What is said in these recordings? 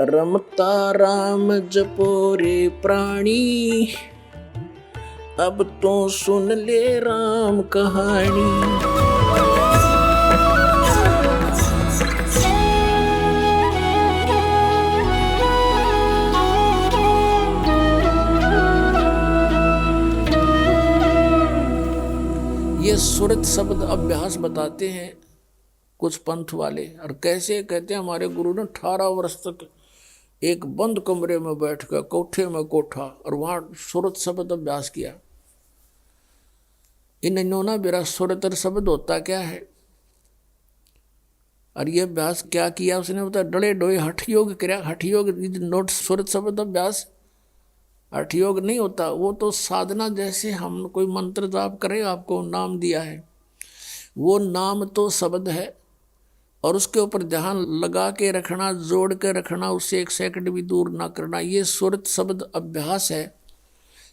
रमता राम जपो रे प्राणी, अब तो सुन ले राम कहानी। ये सुरत शब्द अभ्यास बताते हैं कुछ पंथ वाले, और कैसे कहते हैं हमारे गुरु ने 18 वर्ष तक एक बंद कमरे में बैठ कर कोठे में कोठा और वहाँ सुरत शब्द अभ्यास किया। इन्होंने मेरा सुरत शब्द होता क्या है, और ये अभ्यास क्या किया उसने बताया। डले डोए हठ योग किया। हठ योग नोट सुरत शब्द अभ्यास हठ योग नहीं होता, वो तो साधना जैसे हम कोई मंत्र जाप करें, आपको नाम दिया है, वो नाम तो शब्द है और उसके ऊपर ध्यान लगा के रखना, जोड़ के रखना, उससे 1 सेकंड भी दूर ना करना, ये सुरत शब्द अभ्यास है।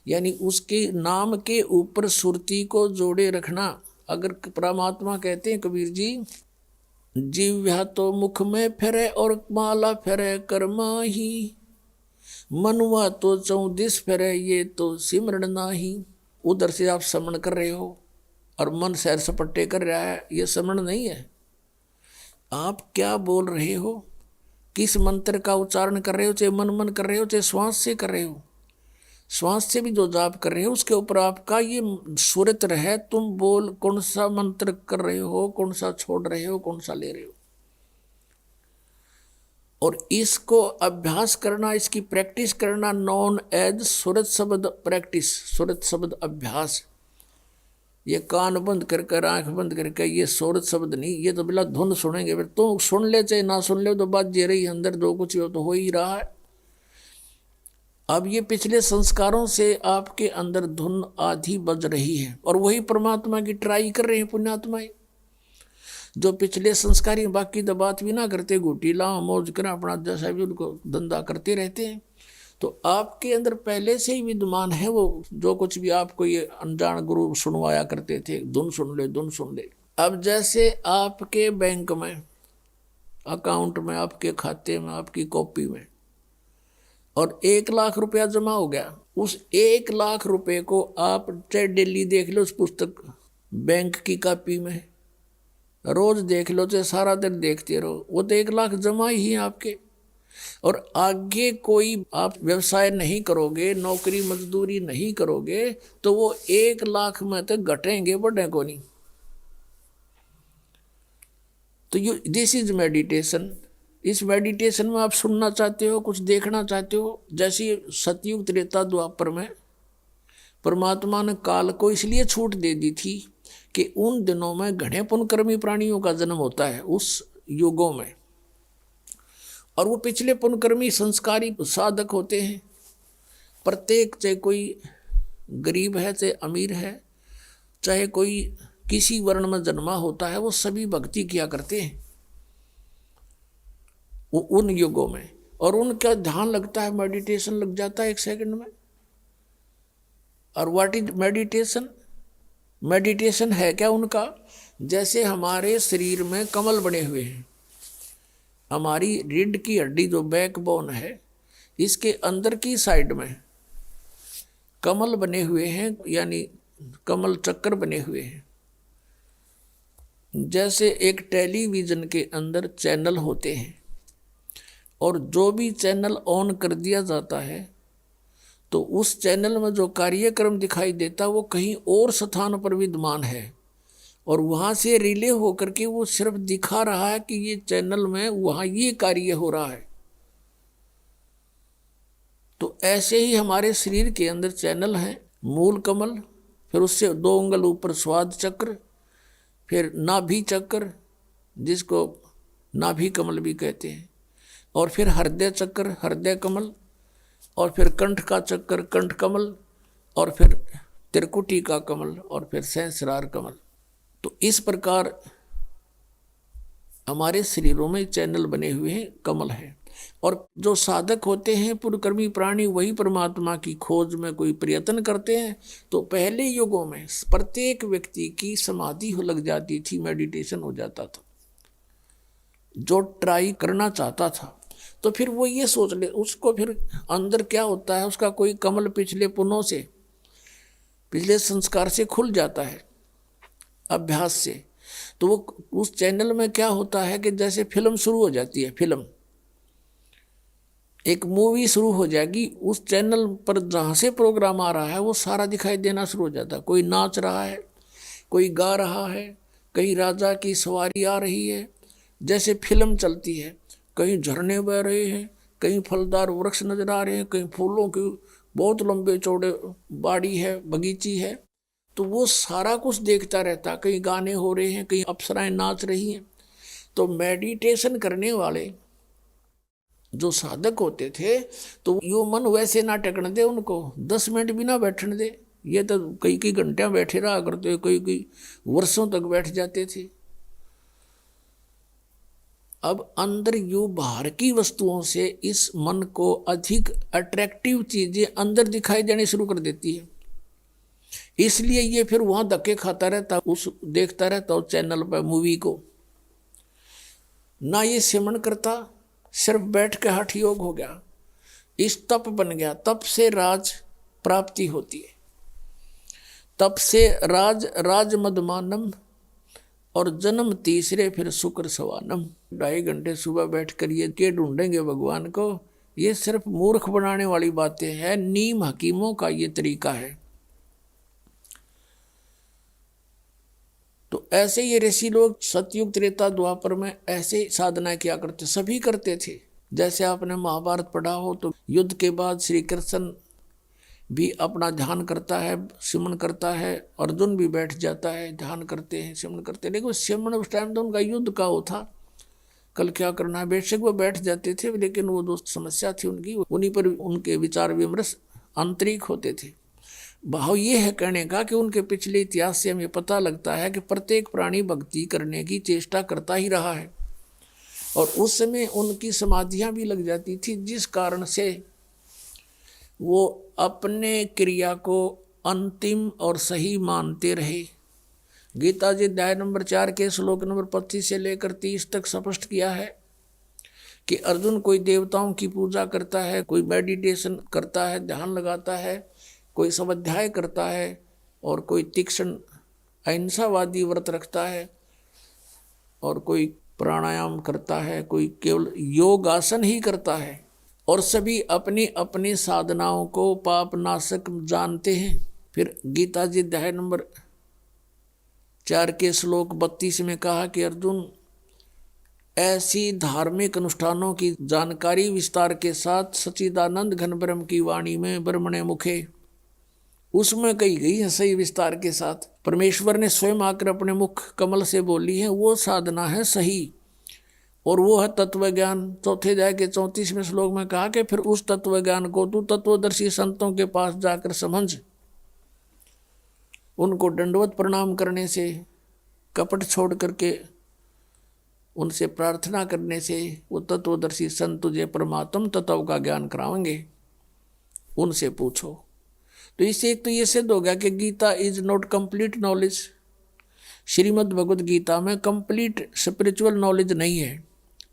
यानी उसके नाम के ऊपर सुरती को जोड़े रखना। अगर परमात्मा कहते हैं कबीर जी, जीव्या तो मुख में फेरे और माला फेरे कर्मा ही, मनुआ तो 34 फेरे ये तो सिमरण नाही। उधर से आप समण कर रहे हो और मन सैर सपट्टे कर रहा है, ये समण नहीं है। आप क्या बोल रहे हो, किस मंत्र का उच्चारण कर रहे हो, चाहे मन मन कर रहे हो चाहे श्वास से कर रहे हो, श्वास से भी जो जाप कर रहे हो उसके ऊपर आपका ये सुरत रहे। तुम बोल कौन सा मंत्र कर रहे हो, कौन सा छोड़ रहे हो, कौन सा ले रहे हो, और इसको अभ्यास करना, इसकी प्रैक्टिस करना नॉन एज सुरत शब्द प्रैक्टिस, सुरत शब्द अभ्यास। ये कान बंद करके आंख बंद करके ये सुरत शब्द नहीं, ये तो बिला धुन सुनेंगे, फिर तो सुन ले चाहे ना सुन ले, तो बात जे रही अंदर जो कुछ हो तो हो ही रहा है। अब ये पिछले संस्कारों से आपके अंदर धुन आधी बज रही है और वही परमात्मा की ट्राई कर रहे हैं पुण्यात्माएं, जो पिछले संस्कारी बाकी तो बात भी ना करते, घूटी लाओ मौज करें अपना जैसा भी उनको धंधा करते रहते हैं। तो आपके अंदर पहले से ही विद्यमान है वो, जो कुछ भी आपको ये अनजान गुरु सुनवाया करते थे, धुन सुन ले धुन सुन ले। अब जैसे आपके बैंक में, अकाउंट में, आपके खाते में, आपकी कॉपी में और 1 लाख रुपया जमा हो गया, उस 1 लाख रुपए को आप चाहे डेली देख लो उस पुस्तक बैंक की कॉपी में, रोज देख लो चाहे सारा दिन देखते रहो, वो तो 1 लाख जमा ही है आपके। और आगे कोई आप व्यवसाय नहीं करोगे, नौकरी मजदूरी नहीं करोगे, तो वो 1 लाख में तो घटेंगे, बढ़े को नहीं। तो यू दिस इज मेडिटेशन। इस मेडिटेशन में आप सुनना चाहते हो, कुछ देखना चाहते हो, जैसे सतयुग त्रेता द्वापर में परमात्मा ने काल को इसलिए छूट दे दी थी कि उन दिनों में घने पुण्यकर्मी प्राणियों का जन्म होता है उस युगों में, और वो पिछले पुण्यकर्मी संस्कारी साधक होते हैं। प्रत्येक, चाहे कोई गरीब है चाहे अमीर है, चाहे कोई किसी वर्ण में जन्मा होता है, वो सभी भक्ति किया करते हैं वो उन युगों में, और उनका ध्यान लगता है, मेडिटेशन लग जाता है 1 सेकंड में। और व्हाट इज मेडिटेशन? मेडिटेशन है क्या उनका, जैसे हमारे शरीर में कमल बने हुए हैं, हमारी रीढ़ की हड्डी जो बैकबोन है, इसके अंदर की साइड में कमल बने हुए हैं, यानी कमल चक्कर बने हुए हैं। जैसे एक टेलीविजन के अंदर चैनल होते हैं, और जो भी चैनल ऑन कर दिया जाता है तो उस चैनल में जो कार्यक्रम दिखाई देता वो कहीं और स्थान पर विद्यमान है, और वहाँ से रिले होकर के वो सिर्फ दिखा रहा है कि ये चैनल में वहाँ ये कार्य हो रहा है। तो ऐसे ही हमारे शरीर के अंदर चैनल हैं, मूल कमल, फिर उससे 2 अंगुल ऊपर स्वाद चक्र, फिर नाभि चक्र जिसको नाभि कमल भी कहते हैं, और फिर हृदय चक्र हृदय कमल, और फिर कंठ का चक्कर कंठ कमल, और फिर त्रिकुटी का कमल, और फिर सहस्रार कमल। तो इस प्रकार हमारे शरीरों में चैनल बने हुए हैं, कमल है। और जो साधक होते हैं पुण्यकर्मी प्राणी, वही परमात्मा की खोज में कोई प्रयत्न करते हैं। तो पहले युगों में प्रत्येक व्यक्ति की समाधि हो लग जाती थी, मेडिटेशन हो जाता था। जो ट्राई करना चाहता था, तो तो फिर वो ये सोच ले, उसको फिर अंदर क्या होता है, उसका कोई कमल पिछले पुनों से, पिछले संस्कार से खुल जाता है अभ्यास से। तो वो उस चैनल में क्या होता है कि जैसे फिल्म शुरू हो जाती है, फिल्म एक मूवी शुरू हो जाएगी, उस चैनल पर जहाँ से प्रोग्राम आ रहा है वो सारा दिखाई देना शुरू हो जाता है। कोई नाच रहा है, कोई गा रहा है, कहीं राजा की सवारी आ रही है, जैसे फिल्म चलती है। कहीं झरने बह रहे हैं, कहीं फलदार वृक्ष नजर आ रहे हैं, कहीं फूलों की बहुत लंबे चौड़े बाड़ी है, बगीची है। तो वो सारा कुछ देखता रहता, कहीं गाने हो रहे हैं, कहीं अप्सराएं नाच रही हैं। तो मेडिटेशन करने वाले जो साधक होते थे, तो यो मन वैसे ना टेकने दे उनको, 10 मिनट भी ना बैठने दे। ये तो कई कई घंटे बैठे रहा करते, कई कई वर्षों तक बैठ जाते थे। अब अंदर यो बाहर की वस्तुओं से इस मन को अधिक अट्रैक्टिव चीजें अंदर दिखाई देनी शुरू कर देती है। इसलिए ये फिर वहां धक्के खाता रहता, उस देखता रहता उस चैनल पर मूवी को। ना ये सिमरण करता, सिर्फ बैठ के हठ योग हो गया, इस तप बन गया। तप से राज प्राप्ति होती है, तप से राज मदमानम, और जन्म तीसरे फिर शुक्र सवानम। 2.5 घंटे सुबह बैठकर ये के ढूंढेंगे भगवान को, ये सिर्फ मूर्ख बनाने वाली बातें हैं। नीम हकीमों का ये तरीका है। तो ऐसे ये ऋषि लोग सतयुग त्रेता द्वापर में ऐसे साधना किया करते, सभी करते थे। जैसे आपने महाभारत पढ़ा हो तो युद्ध के बाद श्री कृष्ण भी अपना ध्यान करता है, सिमरण करता है, अर्जुन भी बैठ जाता है, ध्यान करते हैं, सिमरण करते हैं। लेकिन सिमरण उस टाइम तो उनका युद्ध का हो था, कल क्या करना है, बेशक वो बैठ जाते थे, लेकिन वो दोस्त समस्या थी उनकी, उन्हीं पर उनके विचार विमर्श आंतरिक होते थे। भाव ये है कहने का कि उनके पिछले इतिहास से हमें पता लगता है कि प्रत्येक प्राणी भक्ति करने की चेष्टा करता ही रहा है, और उस समय उनकी समाधियां भी लग जाती थी, जिस कारण से वो अपने क्रिया को अंतिम और सही मानते रहे। गीता जी अध्याय नंबर 4 के श्लोक नंबर 25 से लेकर 30 तक स्पष्ट किया है कि अर्जुन कोई देवताओं की पूजा करता है, कोई मेडिटेशन करता है, ध्यान लगाता है, कोई स्वाध्याय करता है, और कोई तीक्ष्ण अहिंसावादी व्रत रखता है, और कोई प्राणायाम करता है, कोई केवल योग आसन ही करता है, और सभी अपनी अपनी साधनाओं को पाप नाशक जानते हैं। फिर गीता जी अध्याय नंबर 4 के श्लोक 32 में कहा कि अर्जुन, ऐसी धार्मिक अनुष्ठानों की जानकारी विस्तार के साथ सच्चिदानंद घन ब्रह्म की वाणी में ब्रह्मणे मुखे, उसमें कही गई है सही विस्तार के साथ। परमेश्वर ने स्वयं आकर अपने मुख कमल से बोली है, वो साधना है सही, और वो है तत्व ज्ञान। चौथे अध्याय के 34वें श्लोक में कहा कि फिर उस तत्व ज्ञान को तू तत्वदर्शी संतों के पास जाकर समझ, उनको दंडवत प्रणाम करने से, कपट छोड़ करके उनसे प्रार्थना करने से वो तत्वदर्शी संत तुझे परमात्म तत्व का ज्ञान कराएंगे, उनसे पूछो। तो इससे एक तो ये सिद्ध हो गया कि Gita is not complete knowledge. Shrimad Bhagavad Gita में कंप्लीट स्पिरिचुअल नॉलेज नहीं है,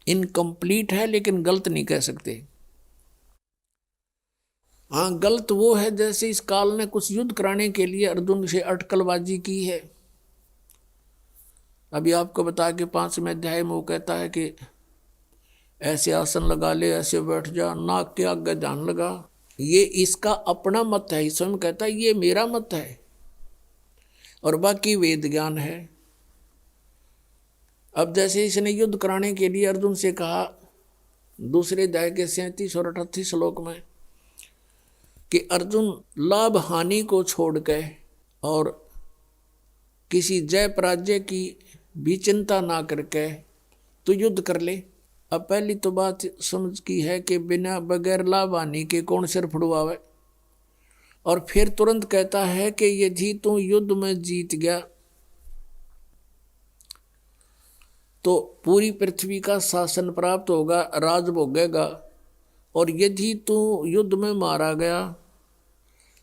इनकम्प्लीट है, लेकिन गलत नहीं कह सकते। हाँ, गलत वो है जैसे इस काल ने कुछ युद्ध कराने के लिए अर्जुन से अटकलबाजी की है। अभी आपको बता के 5वें अध्याय में वो कहता है कि ऐसे आसन लगा ले, ऐसे बैठ जा, नाक के आगे ध्यान लगा। ये इसका अपना मत है, स्वयं कहता है ये मेरा मत है, और बाकी वेद ज्ञान है। अब जैसे इसने युद्ध कराने के लिए अर्जुन से कहा दूसरे अध्याय के 37 और 38 श्लोक में कि अर्जुन, लाभ हानि को छोड़ के और किसी जय पराजय की भी चिंता ना करके तो युद्ध कर ले। अब पहली तो बात समझ की है कि बिना बगैर लाभ हानि के कौन सिर फुड़वावे, और फिर तुरंत कहता है कि यदि तू युद्ध में जीत गया तो पूरी पृथ्वी का शासन प्राप्त होगा, राज भोगेगा, और यदि तू युद्ध में मारा गया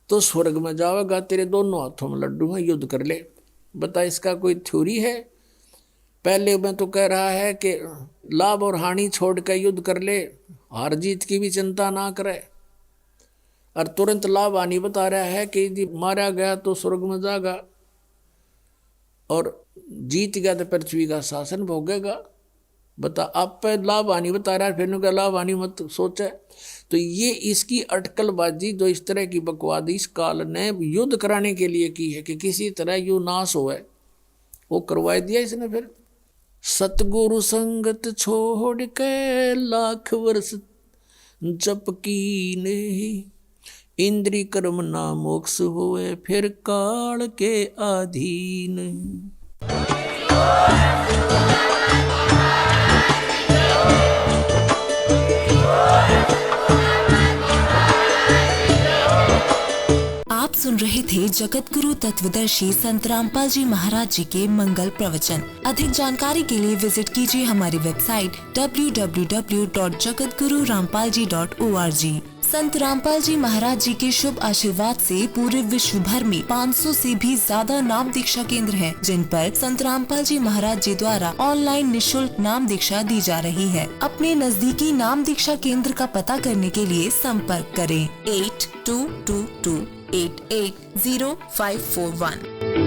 तो स्वर्ग में जाएगा, तेरे दोनों हाथों में लड्डू हैं, युद्ध कर ले। बता, इसका कोई थ्योरी है? पहले में तो कह रहा है कि लाभ और हानि छोड़ कर युद्ध कर ले, हार जीत की भी चिंता ना करे, और तुरंत लाभ हानि बता रहा है कि यदि मारा गया तो स्वर्ग में जाएगा और जीत गया तो पृथ्वी का शासन भोगेगा। बता, आप पे लाभ हानि बता रहा है, फिर उनका लाभ हानि मत सोचे। तो ये इसकी अटकलबाजी जो इस तरह की बकवाद इस काल ने युद्ध कराने के लिए की है कि किसी तरह यू नाश हो, वो करवा दिया इसने। फिर सतगुरु संगत छोड़ के लाख वर्ष जप की नहीं, इंद्री कर्म ना मोक्ष होए फिर काल के अधीन। आप सुन रहे थे जगत गुरु तत्वदर्शी संत रामपाल जी महाराज जी के मंगल प्रवचन। अधिक जानकारी के लिए विजिट कीजिए हमारी वेबसाइट www.jagatgururampalji.org। संत रामपाल जी महाराज जी के शुभ आशीर्वाद से पूरे विश्व भर में 500 से भी ज्यादा नाम दीक्षा केंद्र हैं, जिन पर संत रामपाल जी महाराज जी द्वारा ऑनलाइन निशुल्क नाम दीक्षा दी जा रही है। अपने नजदीकी नाम दीक्षा केंद्र का पता करने के लिए संपर्क करें 8222880541।